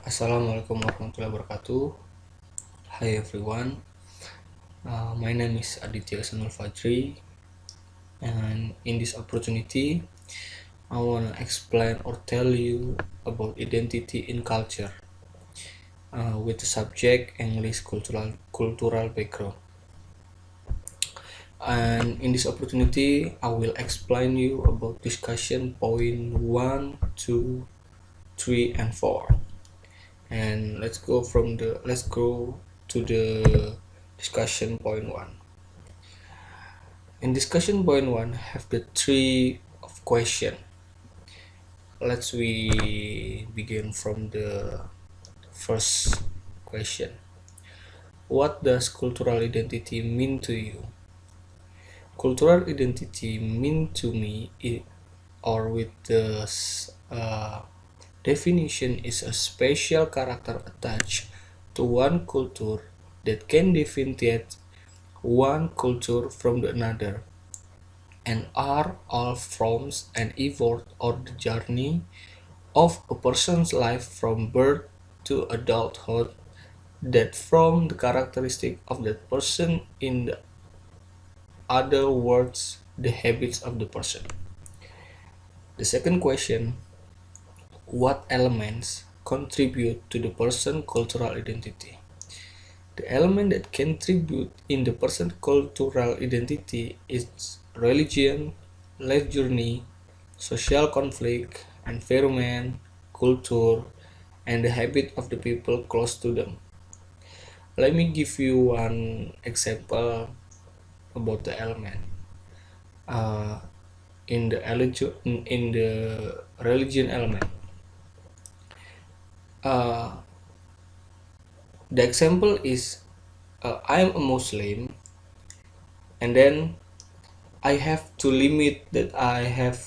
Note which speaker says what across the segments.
Speaker 1: Assalamualaikum warahmatullahi wabarakatuh. Hi everyone. My name is Aditya and in this opportunity, I wanna explain or tell you about identity in culture with the subject English cultural background. And in this opportunity, I will explain you about discussion point 1, 2, 3, and 4. And let's go to the discussion point 1. In discussion point 1 have the three of question. Let's we begin from the first question. What does cultural identity mean to you? Cultural identity mean to me or with the definition is a special character attached to one culture that can differentiate one culture from the another, and are all forms and effort or the journey of a person's life from birth to adulthood that form the characteristic of that person, in the other words, the habits of the person. The second question, what elements contribute to the person's cultural identity? The element that contribute in the person's cultural identity is religion, life journey, social conflict, environment, culture, and the habit of the people close to them. Let me give you one example about the element. In the religion element, the example is I am a Muslim, and then I have to limit that I have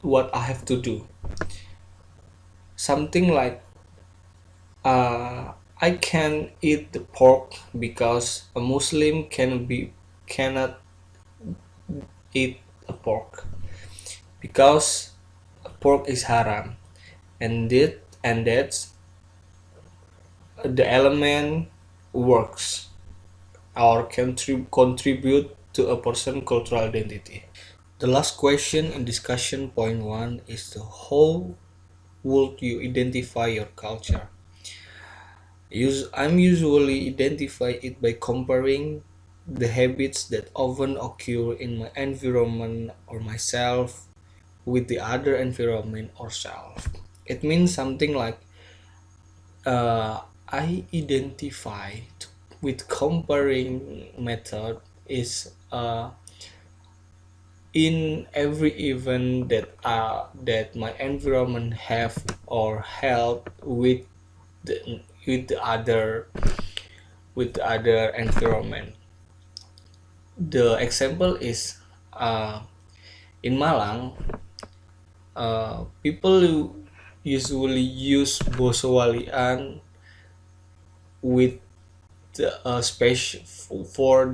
Speaker 1: what I have to do. Something like I can eat the pork because a Muslim cannot eat a pork because pork is haram, and that's the element works or contribute to a person's cultural identity. The last question in discussion point 1 is how would you identify your culture? I'm usually identify it by comparing the habits that often occur in my environment or myself with the other environment or self. It means something like I identify with comparing method is in every event that my environment have or held with the other environment. The example is in Malang, people usually use bosowalian with special for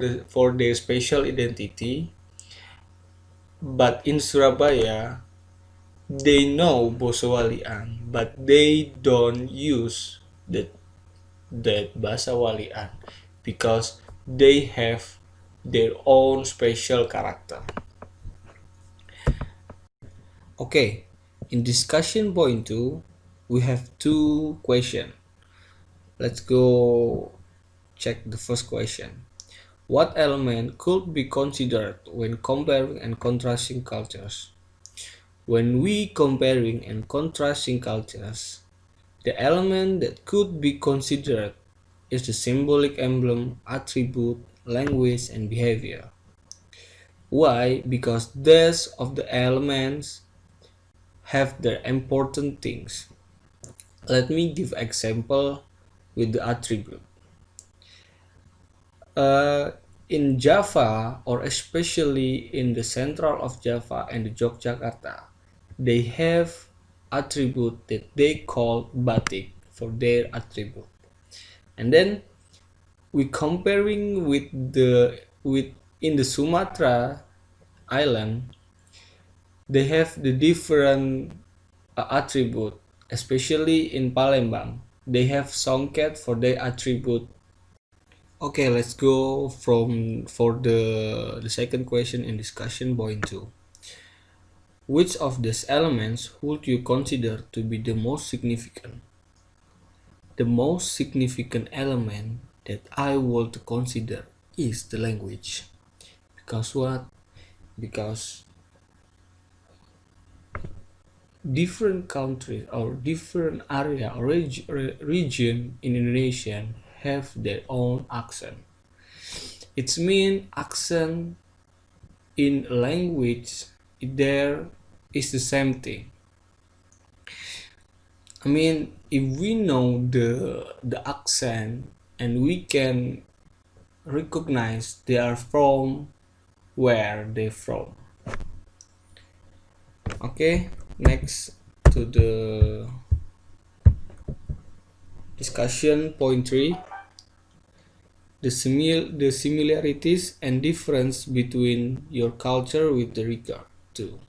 Speaker 1: their special identity, but in Surabaya they know bosowalian but they don't use that basawalian because they have their own special character. Okay, in discussion point 2 we have two questions. Let's go check the first question. What element could be considered when comparing and contrasting cultures? When we comparing and contrasting cultures, the element that could be considered is the symbolic emblem, attribute, language, and behavior. Why? Because these of the elements have their important things. Let me give example with the attribute. In Java, or especially in the central of Java and the Yogyakarta, they have attribute that they call batik for their attribute. And then we comparing with in the Sumatra island, they have the different attribute, especially in Palembang. They have songket for their attribute. Okay, let's go for the second question in discussion point 2. Which of these elements would you consider to be the most significant? The most significant element that I would consider is the language. Because what? Because different countries or different area or region in Indonesia have their own accent. It means accent in language there is the same thing. I mean, if we know the accent and we can recognize they are from where they from. Okay, next to the discussion point 3, the similarities and difference between your culture with the regard to.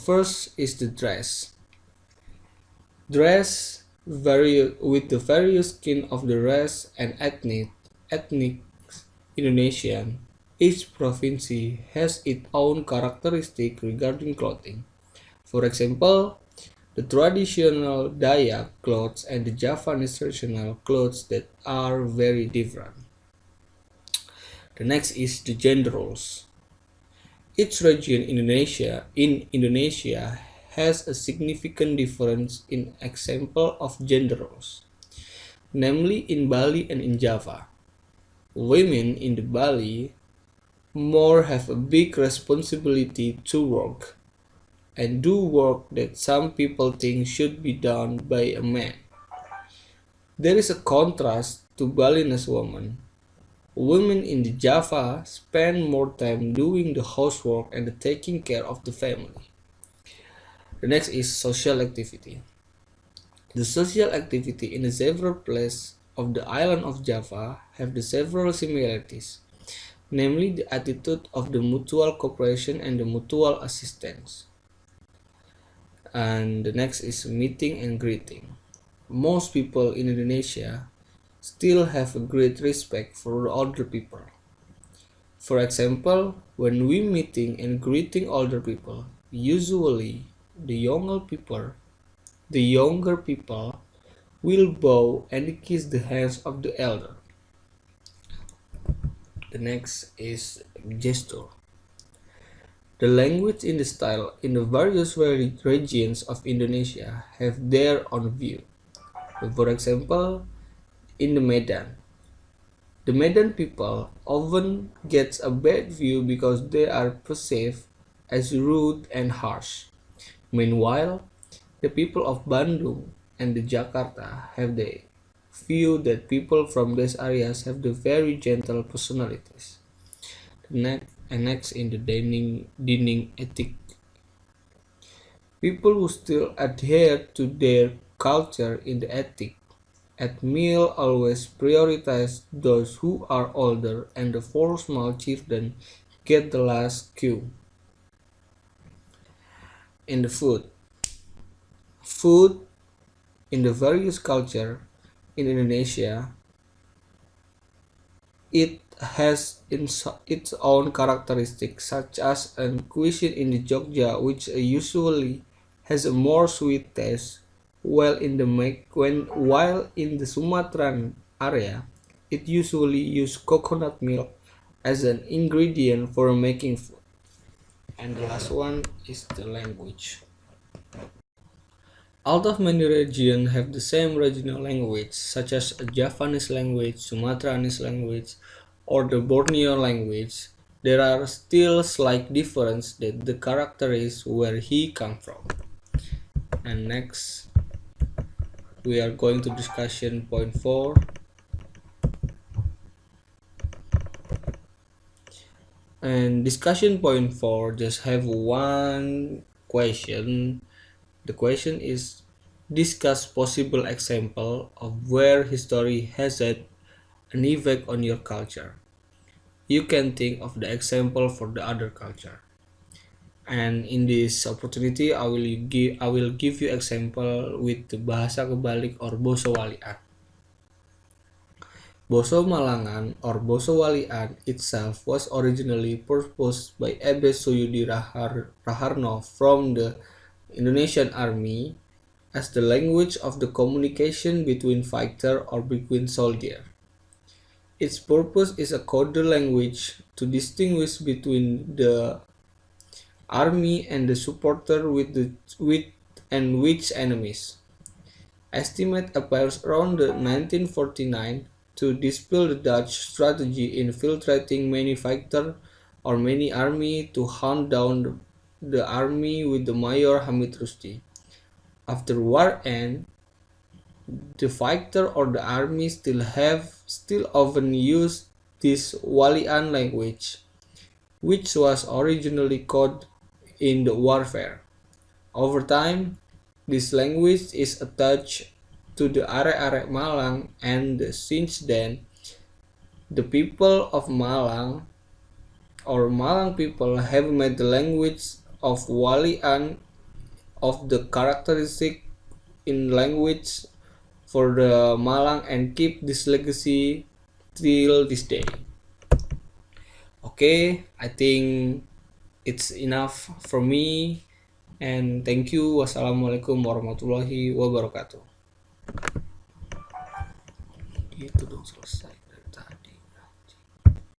Speaker 1: First is the dress. Dress vary with the various skin of the race and ethnic Indonesian. Each province has its own characteristic regarding clothing. For example, the traditional Dayak clothes and the Javanese traditional clothes that are very different. The next is the gender roles. Each region in Indonesia has a significant difference in example of gender roles, namely in Bali and in Java. Women in the Bali more have a big responsibility to work and do work that some people think should be done by a man. There is a contrast to Balinese women. Women in the Java spend more time doing the housework and taking care of the family. The next is social activity. The social activity in the several places of the island of Java have the several similarities, namely the attitude of the mutual cooperation and the mutual assistance. And the next is meeting and greeting. Most people in Indonesia still have a great respect for the older people. For example, when we meeting and greeting older people, usually the younger people will bow and kiss the hands of the elder. The next is gesture. The language in the style in the various regions of Indonesia have their own view. For example, in the Medan people often get a bad view because they are perceived as rude and harsh. Meanwhile, the people of Bandung and the Jakarta have the view that people from these areas have the very gentle personalities. Next in the dining ethic. People who still adhere to their culture in the ethic at meal always prioritize those who are older and the four small children get the last cue. In the food in the various culture in Indonesia, it has its own characteristics, such as a cuisine in the Jogja, which usually has a more sweet taste, while in the Sumatran area, it usually uses coconut milk as an ingredient for making food. And the last one is the language. Although many regions have the same regional language, such as a Javanese language, Sumatranese language, or the Borneo language, there are still slight differences that the character is where he comes from. And next, we are going to discussion point 4. And discussion point 4 just have one question. The question is, discuss possible example of where history has had an effect on your culture. You can think of the example for the other culture. And in this opportunity, I will give you example with the bahasa kebalik or boso walian. Boso Malangan or Boso Walian itself was originally proposed by Ebe Suyudi Raharno from the Indonesian Army as the language of the communication between fighter or between soldier. Its purpose is a code language to distinguish between the army and the supporter with which enemies. Estimate appears around the 1949 to dispel the Dutch strategy infiltrating many fighter or many army to hunt down the army with the Mayor Hamid Rusdi. After war end, the fighter or the army still often use this Walian language, which was originally coded in the warfare. Over time, this language is attached to the arek-arek Malang, and since then, the people of Malang or Malang people have made the language of Walian of the characteristic in language for the Malang and keep this legacy till this day. Okay, I think it's enough for me, and thank you. Wassalamualaikum warahmatullahi wabarakatuh. Itu dong selesai.